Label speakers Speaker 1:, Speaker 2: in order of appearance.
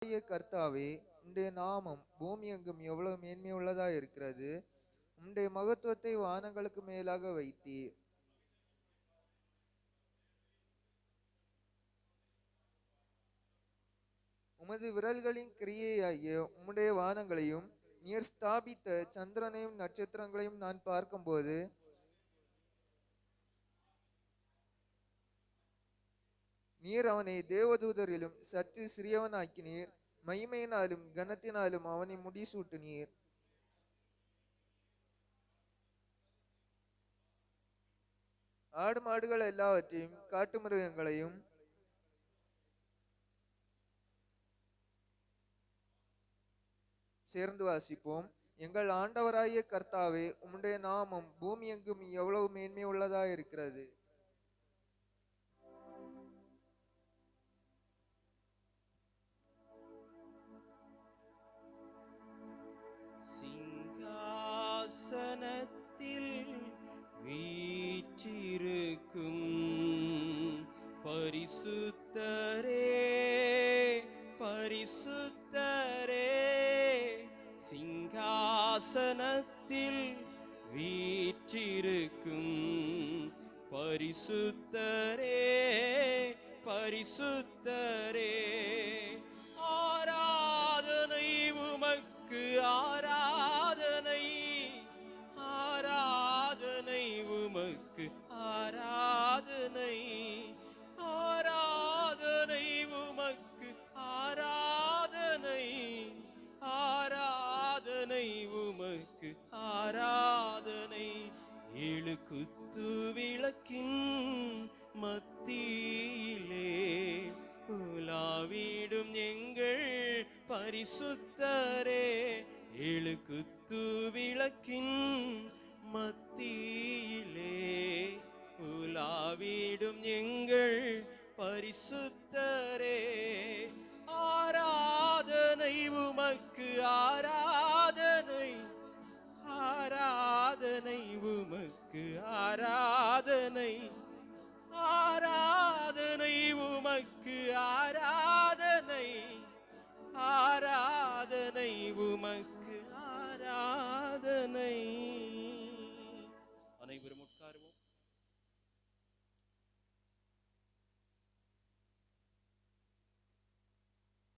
Speaker 1: கர்த்தாவே, உம்முடைய நாமம் பூமி எங்கும் எவ்வளவு மேன்மையுள்ளதா இருக்கிறது. உம்முடைய மகத்துவத்தை வானங்களுக்கு மேலாக வைத்தீர். உமது விரல்களின் கிரியையாகிய உம்முடைய வானங்களையும் நீர் ஸ்தாபித்த சந்திரனையும் நட்சத்திரங்களையும் நான் பார்க்கும்போது நீர் அவனை தேவதூதரிலும் சற்று சிறியவனாக்கினீர். மகிமையினாலும் கனத்தினாலும் அவனை முடிசூட்டினீர். ஆடு மாடுகள் எல்லாவற்றையும் காட்டு மிருகங்களையும் சேர்ந்து வாசிப்போம். எங்கள் ஆண்டவராகிய கர்த்தாவே, உம்முடைய நாமம் பூமி எங்கும் எவ்வளவு மேன்மை உள்ளதா இருக்கிறது.
Speaker 2: சிங்காசனத்தில் வீற்றிருக்கும் பரிசுத்தரே, பரிசுத்தரே, சிங்காசனத்தில் வீற்றிருக்கும் பரிசுத்தரே, பரிசுத்தரே, ஆராதனை உமக்கு, ஆராதனை, ஆராதனை உமக்கு, ஆராதனை, ஆராதனை உமக்கு, ஆராதனை, ஆராதனை உமக்கு, ஆராதனை. ஏழு குத்து விளக்கின் மத்தியிலே உலாவிடும் எங்கள் பரிசுத்தரே, ஏழு குத்து விளக்கின் மத்தியிலே உலாவிடும் எங்கள் பரிசுத்தரே,